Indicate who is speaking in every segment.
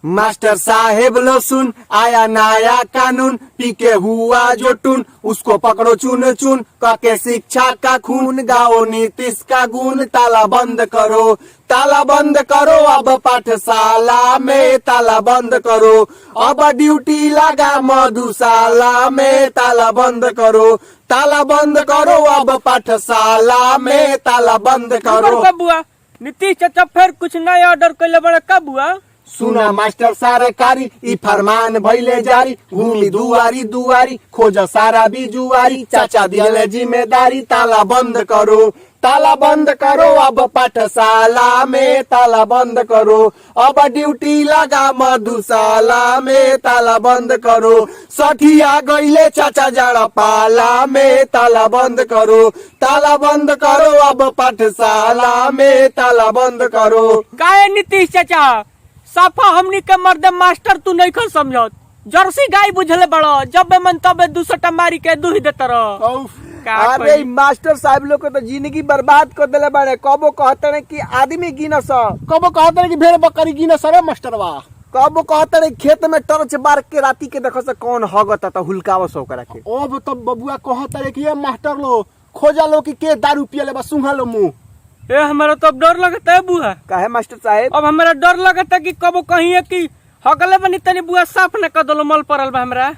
Speaker 1: Master साहेब लो सुन, आया नया कानून, पी के हुआ जो टून, उसको पकड़ो चुन चुन, काके शिक्षा का खून, गाओ नीतीश का गुण, ताला बंद करो, ताला बंद करो, अब पाठशाला में ताला बंद करो, अब ड्यूटी लगा मधुशाला में ताला बंद करो, ताला बंद करो, अब पाठशाला में ताला बंद करो।
Speaker 2: कब हुआ नीतीश चाचा फिर कुछ नया ऑर्डर कर ले बड़ा, कब हुआ?
Speaker 1: सुना मास्टर सरकारी, ई फरमान भइले जारी, घूमी दुआरी दुआरी, खोज सारा बिजुआरी, चाचा दिले जिम्मेदारी, ताला बंद करो, ताला बंद करो, अब पाठशाला में ताला बंद करो, अब ड्यूटी लगा मधुशाला में ताला बंद करो, सठिया गईले चाचा जड़ा पाला में ताला बंद करो, ताला बंद करो, अब पाठशाला में ताला बंद करो।
Speaker 2: काहे नीतीश चाचा साफा हमनी के मर्द मास्टर तू नहीं कर समझत, जर्सी गाय बुझले बड़ो, जब मन तब दूसरा मारी के दूध देता रहो।
Speaker 1: अरे मास्टर साहब लोग तो जिंदगी बर्बाद कर दिले बाड़े। कबो कहते रहे कि आदमी गिनस,
Speaker 3: कबो कहते रहे कि भेड़ बकरी गिनस रे मास्टरवा,
Speaker 1: कबो कहते रहे खेत में टर्च बार के राती के देखो से कौन हगत त हुलकावस ओकरा के।
Speaker 3: अब तो बबुआ कहते रहे कि ये मास्टर लो खोजा लो कि के दारू पियले बस सुंघा लो मुंह।
Speaker 2: ए हमारा तो अब डर लगता है बुआ।
Speaker 1: काहे मास्टर साहब?
Speaker 2: अब हमारा डर लगता है कि कबो कहीं है कि हगले बनी तनी बुआ साफ न कर दलो, मल पड़ल बा हमरा।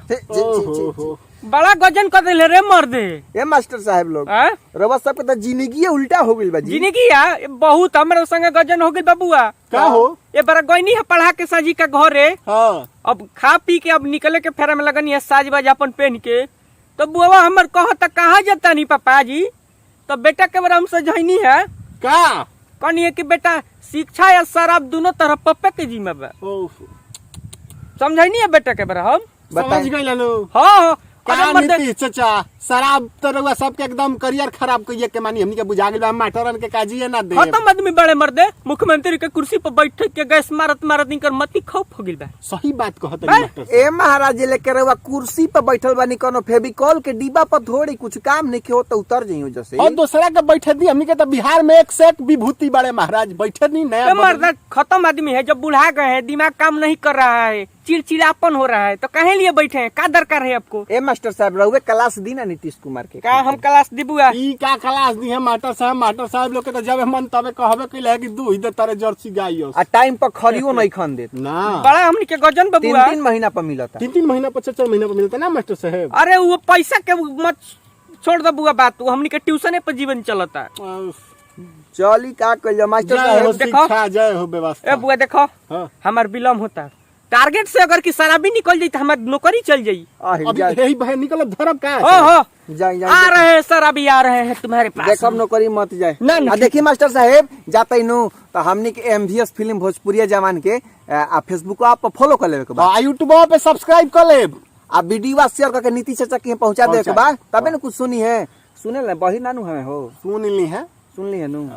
Speaker 2: बड़ा गजन कर दिले रे मर्दे।
Speaker 1: ए मास्टर साहब लोग रवा सब के तो जिंदगी उल्टा हो गइल बा जी।
Speaker 2: जिंदगी या बहुत हमरा संगे गजन हो गइल बा बुआ।
Speaker 3: का हो?
Speaker 2: ए बड़ा गईनी है पढ़ा के साजी का घरे।
Speaker 3: हां
Speaker 2: अब खा पी के अब निकले के फेरा में लगनी है साज बाज अपन पहन के, तो बुआ हमर कहता कहाँ जाता नहीं पापा जी, तो बेटा के बड़ा हमसे जहनी है
Speaker 3: का
Speaker 2: कहनी है कि बेटा शिक्षा या शराब दोनों तरफ पप्पे के जिम्मे बा। समझाई है बेटा के बड़ा हम
Speaker 3: समझ गइल लो।
Speaker 2: हाँ
Speaker 3: का नीतीश चाचा शराब तो रउआ सबके एकदम करियर खराब कइए के मानी हमनी के बुझा गेल बा, मास्टरन के काजिए ना दे।
Speaker 2: खत्म आदमी बड़े मर्दे, मुख्यमंत्री के कुर्सी पर बैठ के गैस मारत मारत इनकर मती खौफ हो गइल बा।
Speaker 3: सही बात कहत है मास्टर।
Speaker 1: ए महाराज जी लेके रवा कुर्सी पर बैठल बानी, कोनो फेविकॉल के डिब्बा पर थोड़ी कुछ काम नहीं के हो तो उतर जइयो जैसे।
Speaker 3: और दूसरा के बैठे दी हमनी के तो बिहार में एक से एक विभूति बड़े महाराज बैठे नहीं नया
Speaker 2: मर्दा खत्म आदमी है, जब बुढ़ा गए हैं दिमाग काम नहीं कर रहा है, चिड़चिड़ापन हो रहा है, तो कहे लिए बैठे हैं, का दरकार है आपको?
Speaker 1: ए मास्टर साहब रहुए क्लास दी ना नीतीश कुमार के।
Speaker 2: का हम क्लास दी बुआ?
Speaker 3: ई का क्लास दी है मास्टर साहब लोग के तो जब मन तबे कहबे कइले कि दूध दे तारे जर्सी गाइयो
Speaker 1: आ टाइम पर खरियो नहीं खन देत
Speaker 3: ना।
Speaker 2: बड़ा हमनी के गजन बबुआ
Speaker 1: 3 महीना पर मिलता,
Speaker 3: 3 महीना पर 4 महीना पर मिलता ना मास्टर साहब।
Speaker 2: अरे वो पैसा के मत छोड़ दो बुआ बात, वो हमनी के ट्यूशन पर जीवन चलता है।
Speaker 1: चली का कहियो मास्टर
Speaker 3: जय
Speaker 1: साहब।
Speaker 3: हो शिक्षा, जय हो व्यवस्था।
Speaker 2: ए बुआ देखो
Speaker 3: हाँ।
Speaker 2: हमार विलम्ब होता है, टारगेट से अगर की शराबी निकल जाई तो हमारी नौकरी चल जाई।
Speaker 3: अब यही बहन निकल धर्म का
Speaker 2: हो
Speaker 1: जाई
Speaker 2: आ रहे हैं शराबी आ रहे हैं तुम्हारे पास।
Speaker 1: देखब नौकरी मत जाए
Speaker 2: ना, ना।
Speaker 1: देखिए मास्टर साहब जाते नु तो हमनी के MVS फिल्म भोजपुरिया जवान के आ फेसबुक आप फॉलो कर लेवे के बा,
Speaker 3: यूट्यूब पे सब्सक्राइब कर लेब,
Speaker 1: आ वीडियो शेयर करके नीतीश चाचा के पहुंचा दे के बा, तबे न कुछ सुनी है। सुने ले बही नानू हमें हो
Speaker 3: सुन ली है
Speaker 1: सुन ली है नु।